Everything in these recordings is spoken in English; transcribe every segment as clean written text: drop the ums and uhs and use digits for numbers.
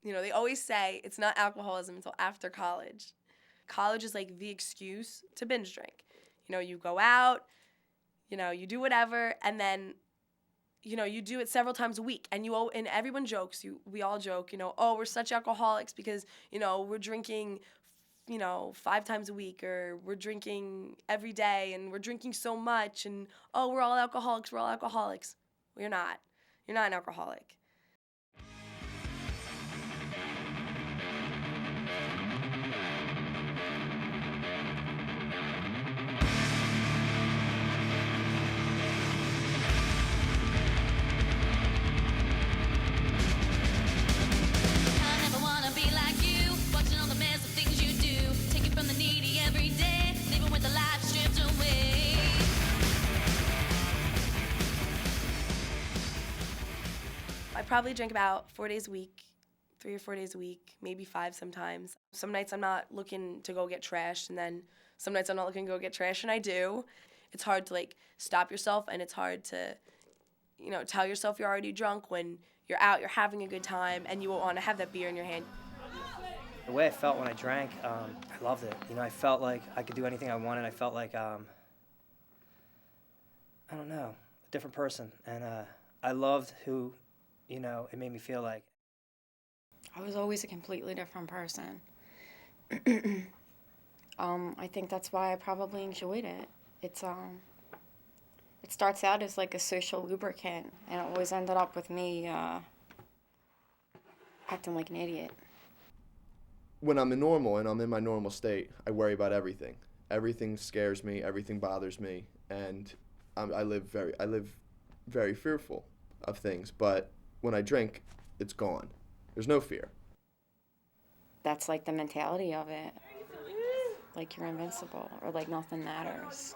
You know, they always say it's not alcoholism until after college. College is like the excuse to binge drink. You know, you go out, you know, you do whatever, and then, you know, you do it several times a week. And and everyone jokes, we all joke, you know, oh, we're such alcoholics because, you know, we're drinking, you know, 5 times a week, or we're drinking every day and we're drinking so much, and oh, we're all alcoholics, we're all alcoholics. Well, you're not. You're not an alcoholic. I never wanna be like you, watching all the mess of things you do, taking from the needy every day, living with the life stripped away. I probably drink about 4 days a week, 3 or 4 days a week, maybe 5 sometimes. Some nights I'm not looking to go get trashed, and then some nights I'm not looking to go get trashed, and I do. It's hard to like stop yourself, and it's hard to, you know, tell yourself you're already drunk when you're out, you're having a good time, and you want to have that beer in your hand. The way I felt when I drank, I loved it. You know, I felt like I could do anything I wanted. I felt like, I don't know, a different person. And I loved who, you know, it made me feel like. I was always a completely different person. I think that's why I probably enjoyed it. It starts out as like a social lubricant, and it always ended up with me acting like an idiot. When I'm normal and I'm in my normal state, I worry about everything. Everything scares me, everything bothers me, and I live very fearful of things. But when I drink, it's gone. There's no fear. That's like the mentality of it. Like you're invincible, or like nothing matters.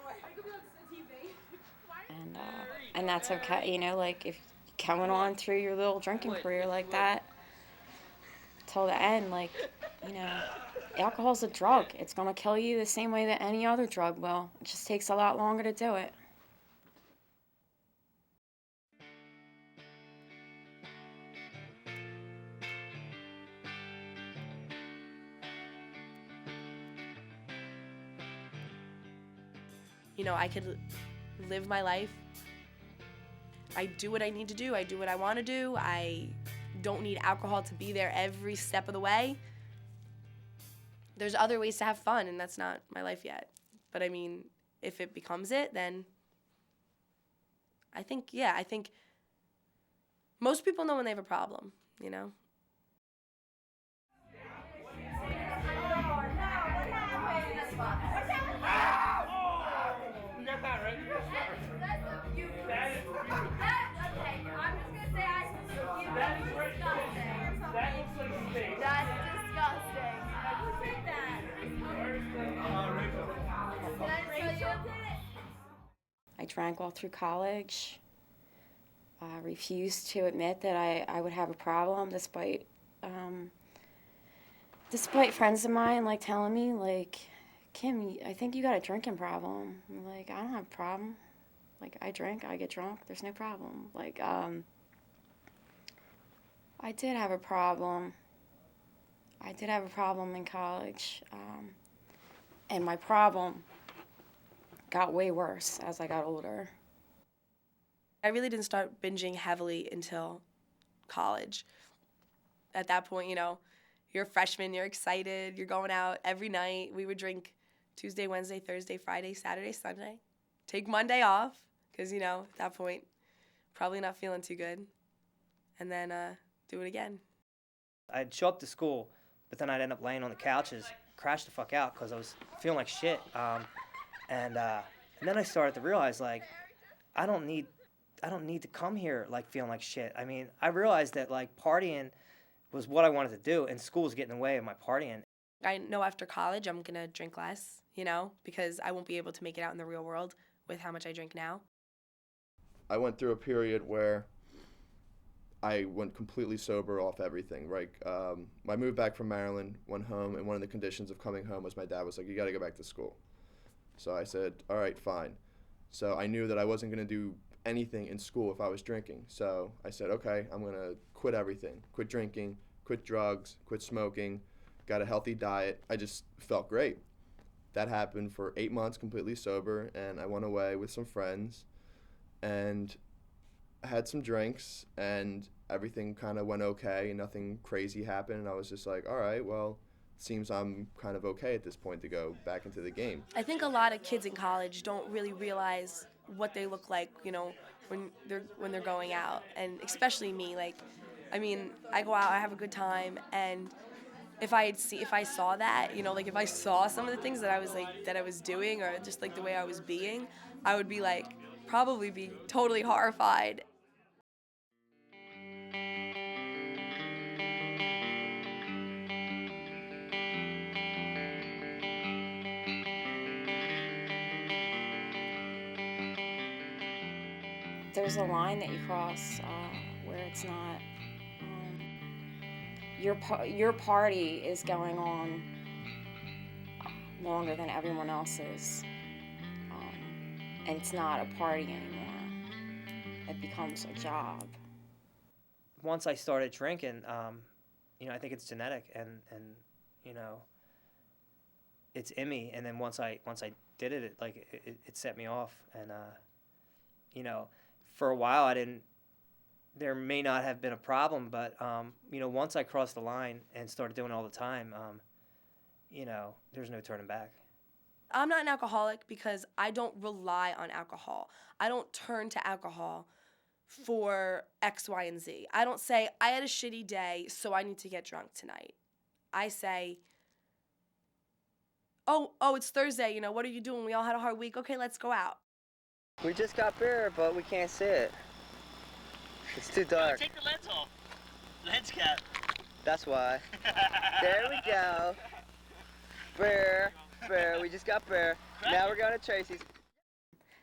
And that's okay, you know, like if coming on through your little drinking career like that till the end, like, you know, alcohol's a drug. It's gonna kill you the same way that any other drug will. It just takes a lot longer to do it. You know, I could live my life. I do what I need to do. I do what I want to do. I don't need alcohol to be there every step of the way. There's other ways to have fun, and that's not my life yet. But I mean, if it becomes it, then I think most people know when they have a problem, you know? I drank all through college. I refused to admit that I would have a problem, despite friends of mine like telling me, like, Kim, I think you got a drinking problem. I'm like, I don't have a problem. Like, I drink, I get drunk, there's no problem. Like, I did have a problem. I did have a problem in college, and my problem got way worse as I got older. I really didn't start binging heavily until college. At that point, you know, you're a freshman, you're excited, you're going out every night. We would drink Tuesday, Wednesday, Thursday, Friday, Saturday, Sunday. Take Monday off, because, you know, at that point, probably not feeling too good. And then do it again. I'd show up to school, but then I'd end up laying on the couches, crash the fuck out because I was feeling like shit. And then I started to realize, like, I don't need to come here like feeling like shit. I mean, I realized that like partying was what I wanted to do, and school was getting in the way of my partying. I know after college I'm gonna drink less, you know, because I won't be able to make it out in the real world with how much I drink now. I went through a period where I went completely sober off everything. Right, I moved back from Maryland, went home, and one of the conditions of coming home was my dad was like, "You got to go back to school." So I said, "All right, fine." So I knew that I wasn't going to do anything in school if I was drinking. So I said, "Okay, I'm going to quit everything, quit drinking, quit drugs, quit smoking, got a healthy diet. I just felt great. That happened for 8 months completely sober, and I went away with some friends and had some drinks, and everything kind of went okay. Nothing crazy happened, and I was just like, all right, well, seems I'm kind of okay at this point to go back into the game. I think a lot of kids in college don't really realize what they look like, when they're going out, and especially me. Like, I mean, I go out, I have a good time, and if I saw that, like if I saw some of the things that I was doing, or just like the way I was being, I would be like probably be totally horrified. There's a line that you cross where it's not your party is going on longer than everyone else's, and it's not a party anymore. It becomes a job. Once I started drinking, I think it's genetic, and it's in me. And then once I did it, it set me off. And for a while I didn't. There may not have been a problem, but once I crossed the line and started doing it all the time, there's no turning back. I'm not an alcoholic because I don't rely on alcohol. I don't turn to alcohol for X, Y, and Z. I don't say, I had a shitty day, so I need to get drunk tonight. I say, oh, it's Thursday, what are you doing? We all had a hard week. Okay, let's go out. We just got beer, but we can't see it. It's too dark. Take the lens off. Lens cap. That's why. There we go. Beer. We just got beer. Now we're going to Tracy's.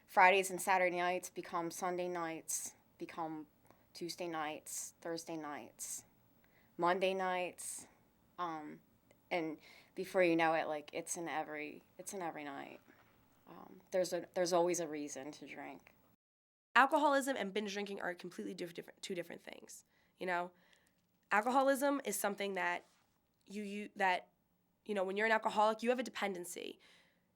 Fridays and Saturday nights become Sunday nights, become Tuesday nights, Thursday nights, Monday nights, and before you know it, it's in every night. There's always a reason to drink. Alcoholism and binge drinking are completely two different things. Alcoholism is something that when you're an alcoholic, you have a dependency.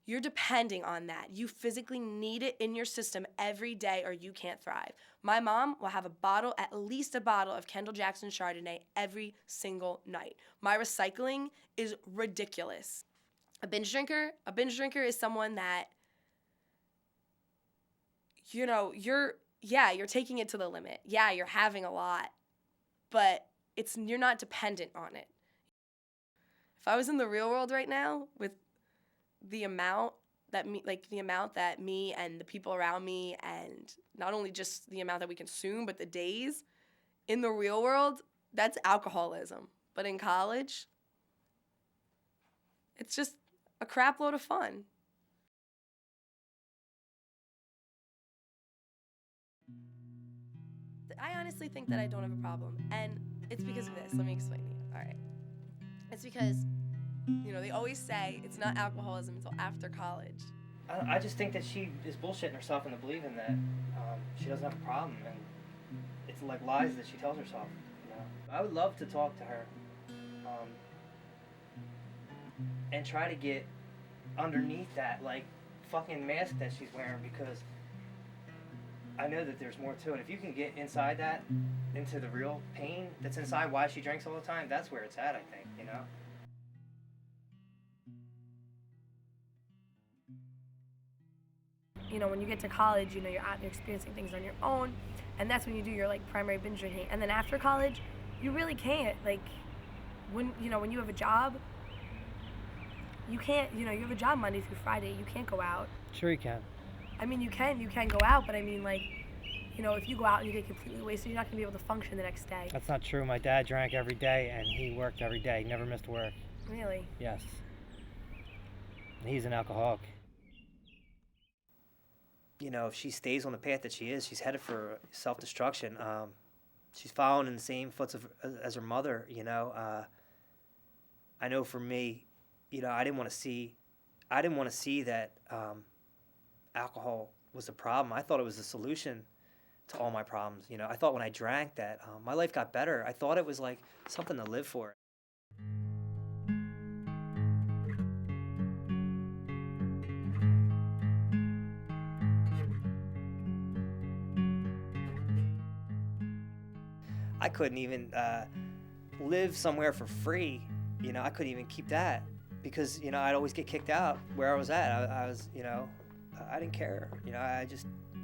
You're depending on that. You physically need it in your system every day or you can't thrive. My mom will have at least a bottle of Kendall Jackson Chardonnay every single night. My recycling is ridiculous. A binge drinker is someone that, you're taking it to the limit. Yeah, you're having a lot, but you're not dependent on it. If I was in the real world right now with the amount that me and the people around me, and not only just the amount that we consume, but the days in the real world, that's alcoholism. But in college, it's just a crap load of fun. I honestly think that I don't have a problem, and it's because of this. Let me explain to you. All right. It's because, they always say it's not alcoholism until after college. I just think that she is bullshitting herself into believing that she doesn't have a problem, and it's like lies that she tells herself. I would love to talk to her and try to get underneath that fucking mask that she's wearing, because I know that there's more to it. If you can get inside that, into the real pain that's inside why she drinks all the time, that's where it's at, I think, When you get to college, you're out there experiencing things on your own, and that's when you do your primary binge drinking. And then after college, you really can't. When you have a job, you can't. You have a job Monday through Friday. You can't go out. Sure you can. I mean, you can go out, but I mean, if you go out and you get completely wasted, you're not gonna be able to function the next day. That's not true. My dad drank every day, and he worked every day. He never missed work. Really? Yes. And he's an alcoholic. If she stays on the path that she is, she's headed for self-destruction. She's following in the same footsteps as her mother, I know for me, I didn't want to see that alcohol was the problem. I thought it was the solution, to all my problems. You know, I thought when I drank that my life got better. I thought it was like something to live for. I couldn't even live somewhere for free. You know, I couldn't even keep that because, you know, I'd always get kicked out where I was at. I was, you know, I didn't care. You know, I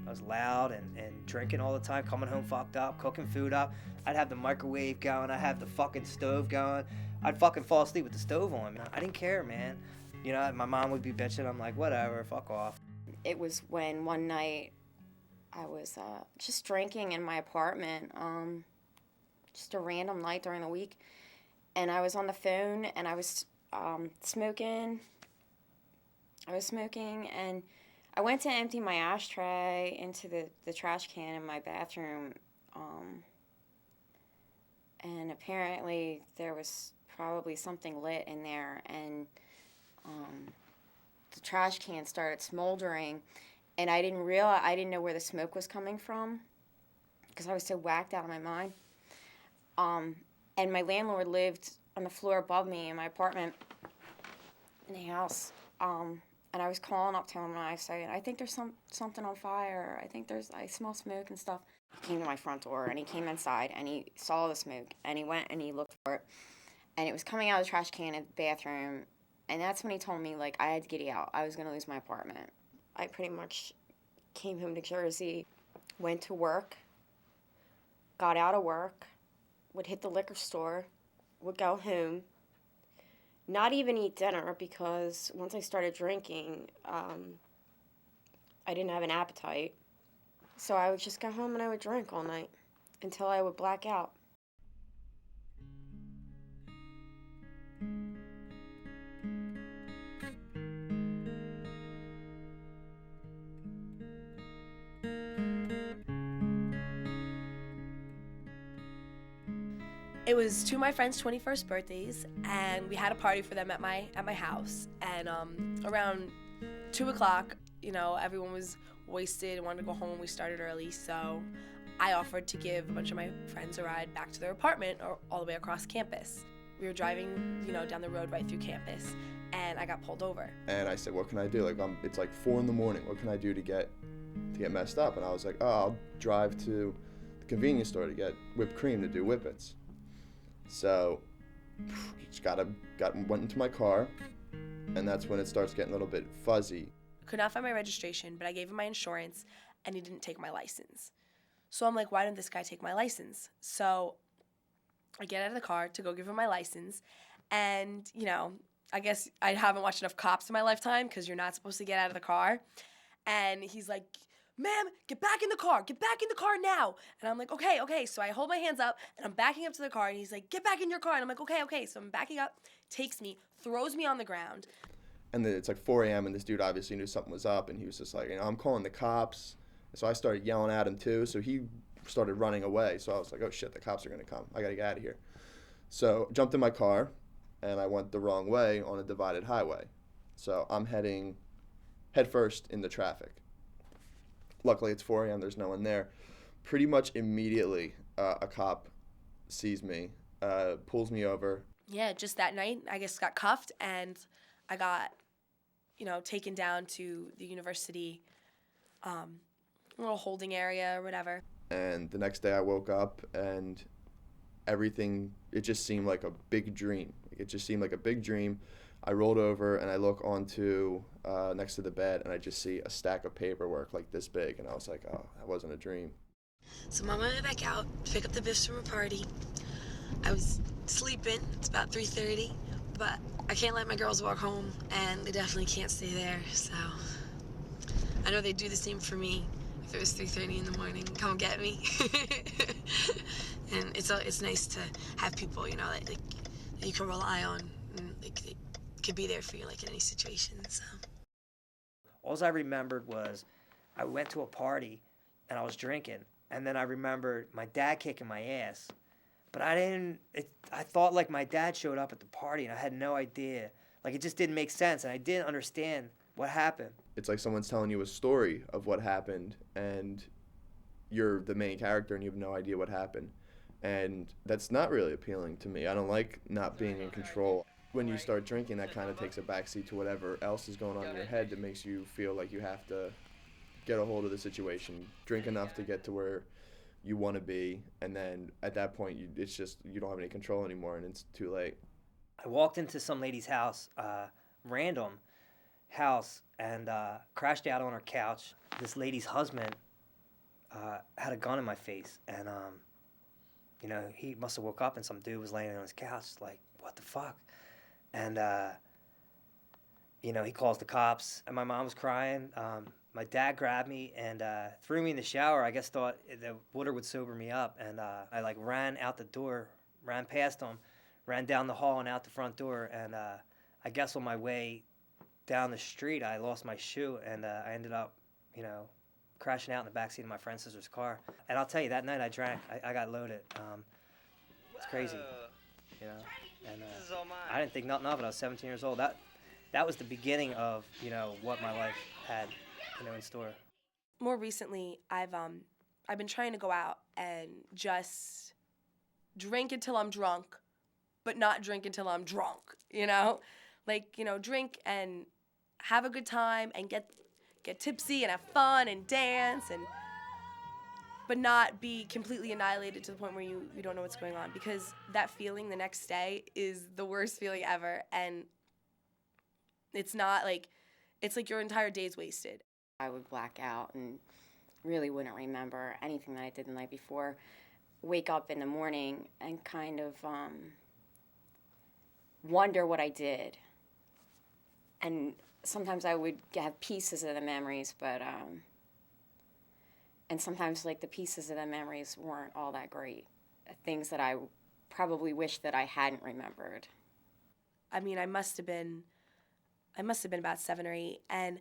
was loud and drinking all the time, coming home fucked up, cooking food up. I'd have the microwave going. I'd have the fucking stove going. I'd fucking fall asleep with the stove on. I didn't care, man. You know, my mom would be bitching. I'm like, whatever, fuck off. It was when one night I was just drinking in my apartment, just a random night during the week, and I was on the phone and I was smoking. And I went to empty my ashtray into the trash can in my bathroom, and apparently there was probably something lit in there, and the trash can started smoldering, and I didn't know where the smoke was coming from because I was so whacked out of my mind. And my landlord lived on the floor above me in my apartment in the house. And I was calling up to him and I said, I think there's something on fire. I smell smoke and stuff. He came to my front door and he came inside and he saw the smoke and he went and he looked for it. And it was coming out of the trash can in the bathroom. And that's when he told me, like, I had to get out. I was going to lose my apartment. I pretty much came home to Jersey, went to work, got out of work, would hit the liquor store, would go home, not even eat dinner because once I started drinking, I didn't have an appetite. So I would just go home and I would drink all night until I would black out. It was two of my friends' 21st birthdays, and we had a party for them at my house. And around 2 o'clock, you know, everyone was wasted and wanted to go home. We started early, so I offered to give a bunch of my friends a ride back to their apartment or all the way across campus. We were driving, you know, down the road right through campus, and I got pulled over. And I said, what can I do? Like, it's like 4 a.m. What can I do to get messed up? And I was like, oh, I'll drive to the convenience store to get whipped cream to do whippets. So, just went into my car, and that's when it starts getting a little bit fuzzy. Could not find my registration, but I gave him my insurance, and he didn't take my license. So I'm like, why didn't this guy take my license? So I get out of the car to go give him my license, and, you know, I guess I haven't watched enough Cops in my lifetime because you're not supposed to get out of the car. And he's like, ma'am, get back in the car now. And I'm like, okay. So I hold my hands up and I'm backing up to the car and he's like, get back in your car. And I'm like, okay. So I'm backing up, takes me, throws me on the ground. And then it's like 4 a.m. and this dude obviously knew something was up and he was just like, you know, I'm calling the cops. So I started yelling at him too. So he started running away. So I was like, oh shit, the cops are gonna come. I gotta get out of here. So I jumped in my car and I went the wrong way on a divided highway. So I'm heading headfirst into traffic. Luckily, it's 4 a.m. There's no one there. Pretty much immediately, a cop sees me, pulls me over. Yeah, just that night, I guess got cuffed and I got, you know, taken down to the university, little holding area or whatever. And the next day I woke up and everything, it just seemed like a big dream. It just seemed like a big dream. I rolled over and I look onto next to the bed and I just see a stack of paperwork like this big and I was like, oh, that wasn't a dream. So Mama went back out to pick up the biffs from a party. I was sleeping. It's about 3:30, but I can't let my girls walk home and they definitely can't stay there. So I know they'd do the same for me if it was 3:30 in the morning. Come get me. And it's nice to have people, you know, that you can rely on and they could be there for you like in any situation. So All I remembered was I went to a party and I was drinking, and then I remembered my dad kicking my ass. But I thought like my dad showed up at the party and I had no idea. Like it just didn't make sense and I didn't understand what happened. It's like someone's telling you a story of what happened and you're the main character and you have no idea what happened. And that's not really appealing to me. I don't like not being in control. When you start drinking, that kind of takes a backseat to whatever else is going on in your head that makes you feel like you have to get a hold of the situation, drink enough to get to where you want to be, and then at that point, it's just you don't have any control anymore, and it's too late. I walked into some lady's house, random house, and crashed out on her couch. This lady's husband had a gun in my face, and you know, he must have woke up and some dude was laying on his couch, like, what the fuck? And you know, he calls the cops, and my mom was crying. My dad grabbed me and threw me in the shower. I guess thought the water would sober me up, and I like ran out the door, ran past him, ran down the hall and out the front door, and I guess on my way down the street, I lost my shoe, and I ended up, you know, crashing out in the backseat of my friend's sister's car. And I'll tell you, that night I drank. I got loaded. It's crazy, you know. And I didn't think nothing of it. I was 17 years old. That was the beginning of, you know, what my life had, you know, in store. More recently, I've been trying to go out and just drink until I'm drunk, but not drink until I'm drunk, you know? Like, you know, drink and have a good time and get tipsy and have fun and dance, but not be completely annihilated to the point where you don't know what's going on, because that feeling the next day is the worst feeling ever, and it's not like, it's like your entire day's wasted. I would black out and really wouldn't remember anything that I did the night before. Wake up in the morning and kind of wonder what I did. And sometimes I would have pieces of the memories, but and sometimes like the pieces of the memories weren't all that great. Things that I probably wish that I hadn't remembered. I mean, I must have been about 7 or 8, and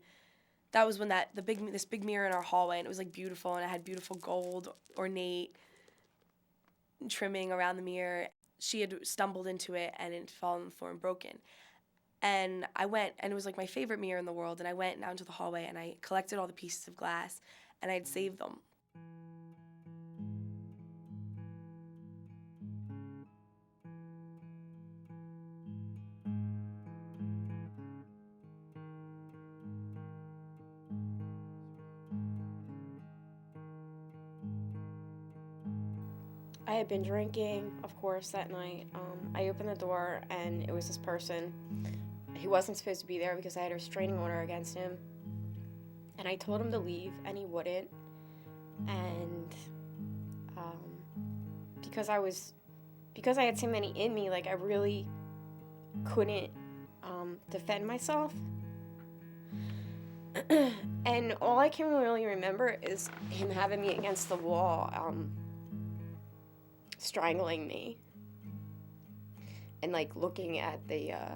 that was when this big mirror in our hallway, and it was like beautiful, and it had beautiful gold ornate trimming around the mirror. She had stumbled into it and it had fallen on the floor and broken. And I went, and it was like my favorite mirror in the world, and I went down to the hallway and I collected all the pieces of glass and I'd saved them. I had been drinking, of course, that night. I opened the door, and it was this person. He wasn't supposed to be there because I had a restraining order against him. And I told him to leave, and he wouldn't. And because I had so many in me, like I really couldn't defend myself. And all I can really remember is him having me against the wall, strangling me, and like looking at the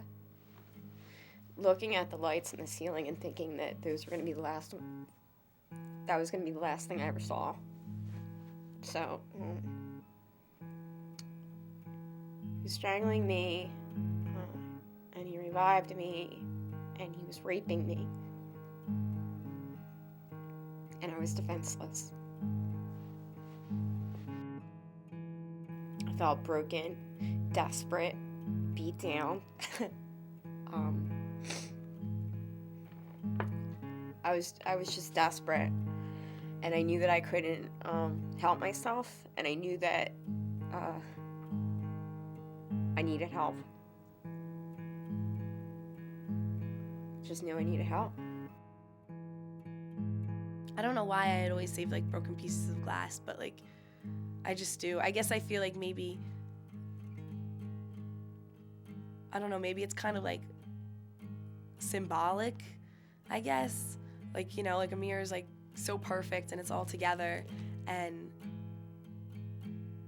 lights in the ceiling and thinking that those were gonna be the last. That was gonna be the last thing I ever saw. So he was strangling me, and he revived me, and he was raping me, and I was defenseless. I felt broken, desperate, beat down. I was just desperate, and I knew that I couldn't help myself, and I knew that I needed help. Just knew I needed help. I don't know why I had always saved like broken pieces of glass, but like I just do. I guess I feel like maybe, I don't know, maybe it's kind of like symbolic, I guess. Like, you know, like a mirror is like so perfect and it's all together, and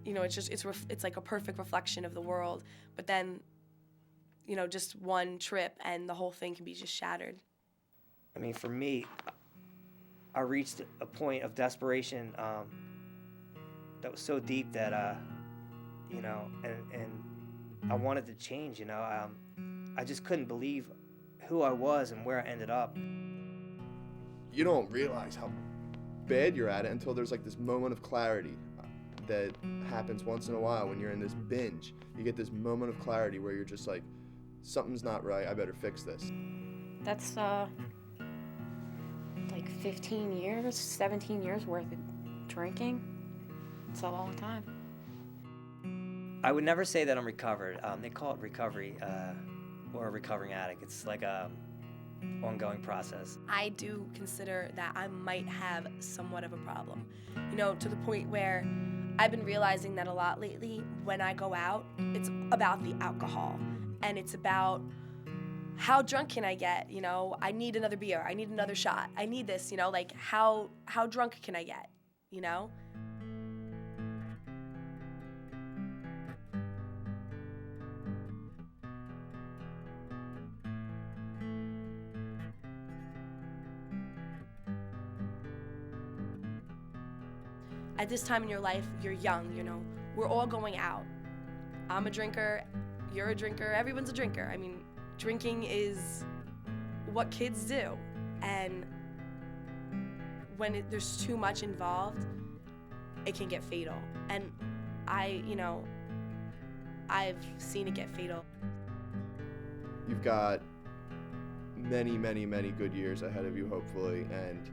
you know, it's like a perfect reflection of the world, but then, you know, just one trip and the whole thing can be just shattered. I mean, for me, I reached a point of desperation that was so deep that, you know, and I wanted to change, you know. I just couldn't believe who I was and where I ended up. You don't realize how bad you're at it until there's like this moment of clarity that happens once in a while when you're in this binge. You get this moment of clarity where you're just like, something's not right, I better fix this. That's like 15 years, 17 years worth of drinking. It's a long time. I would never say that I'm recovered. They call it recovery or a recovering addict. It's like a ongoing process. I do consider that I might have somewhat of a problem, to the point where I've been realizing that a lot lately when I go out, it's about the alcohol and it's about how drunk can I get, I need another beer, I need another shot, I need this, like how drunk can I get, At this time in your life, you're young, we're all going out. I'm a drinker, you're a drinker, everyone's a drinker. I mean, drinking is what kids do. And when there's too much involved, it can get fatal. And I've seen it get fatal. You've got many, many, many good years ahead of you, hopefully, and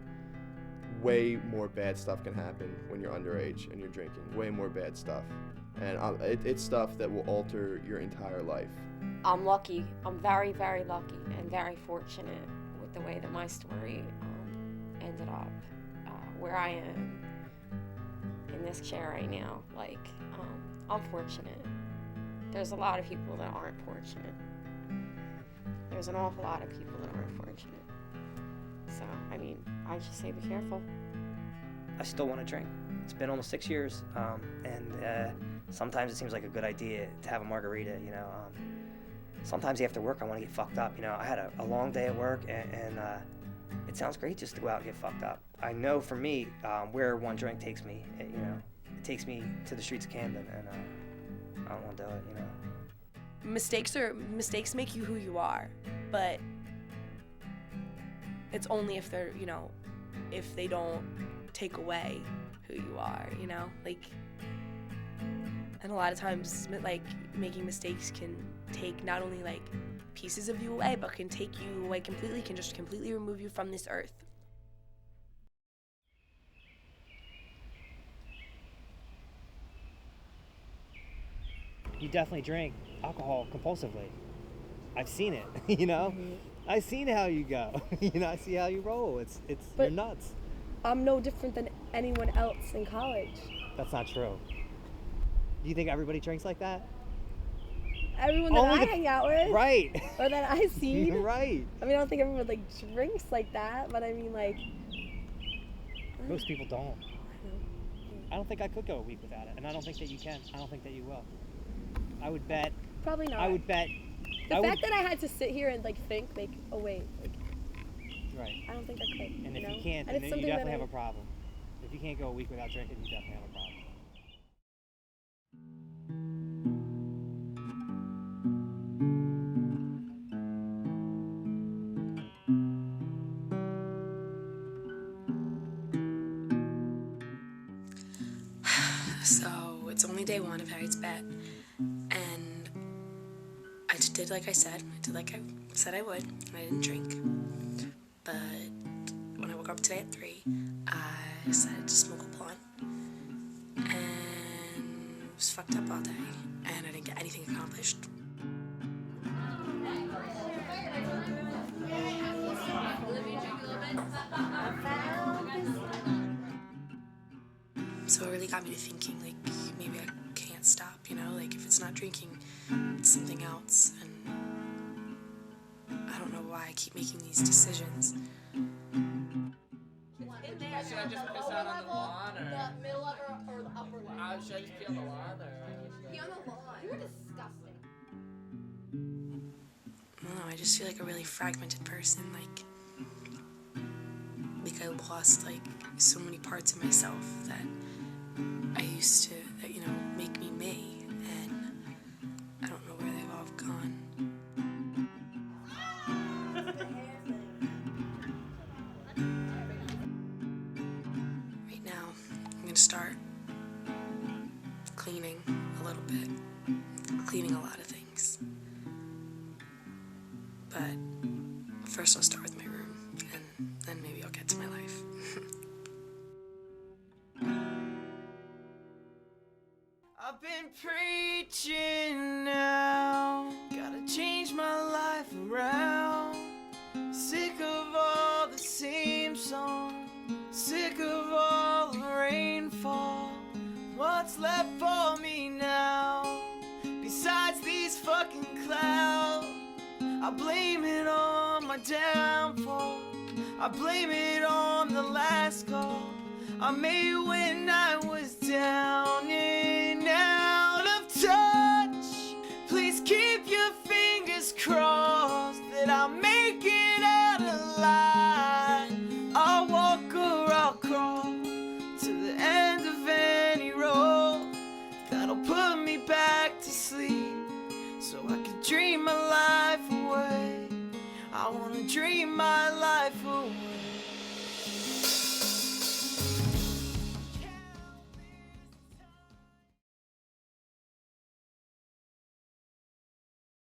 way more bad stuff can happen when you're underage and you're drinking. Way more bad stuff. And it's stuff that will alter your entire life. I'm lucky. I'm very, very lucky and very fortunate with the way that my story ended up where I am in this chair right now. Like, I'm fortunate. There's a lot of people that aren't fortunate. There's an awful lot of people that aren't fortunate. So, I just say be careful. I still want to drink. It's been almost 6 years, and sometimes it seems like a good idea to have a margarita, Sometimes after work I want to get fucked up, I had a long day at work, and it sounds great just to go out and get fucked up. I know for me, where one drink takes me, it takes me to the streets of Camden, and I don't want to do it, Mistakes make you who you are, but it's only if they're, if they don't take away who you are, and a lot of times, making mistakes can take not only, pieces of you away, but can take you away completely, can just completely remove you from this earth. You definitely drink alcohol compulsively. I've seen it, Mm-hmm. I've seen how you go. I see how you roll. You're nuts. I'm no different than anyone else in college. That's not true. Do you think everybody drinks like that? Everyone that I hang out with. Right. Or that I see. Right. I don't think everyone drinks like that, but most people don't. I don't think I could go a week without it, and I don't think that you can. I don't think that you will. I would bet. Probably not. I would bet. The fact that I had to sit here and think, oh wait, right. I don't think I could. And if you can't, then you definitely have a problem. If you can't go a week without drinking, you definitely have a problem. So it's only day one of Harriet's bet, and I just did like I said. I did like I said I would, and I didn't drink. But when I woke up today at 3, I decided to smoke a blunt, and was fucked up all day, and I didn't get anything accomplished. So it really got me to thinking, maybe I can't stop, if it's not drinking, it's something else, and I don't know why I keep making these decisions. Should I just piss out on the lawn, or the middle or the upper lawn? Should I just pee on the lawn, or pee on the lawn? You're disgusting. I don't know, I just feel like a really fragmented person, like I lost so many parts of myself that I used to, that make me me, and I don't know where they've all gone. cleaning a little bit, cleaning a lot of things. But first I'll start with my room, and then maybe I'll get to my life. I've been preaching now, gotta change my life around. Sick of all the same song, sick of all the rainfall. What's left for me now, besides these fucking clouds? I blame it on my downfall, I blame it on the last call I made when I was down and out of touch. Please keep your fingers crossed that I'll make it out alive. I'll walk or I'll crawl to the end of any road that'll put me back to sleep, so I can dream my life away. I wanna dream my life away.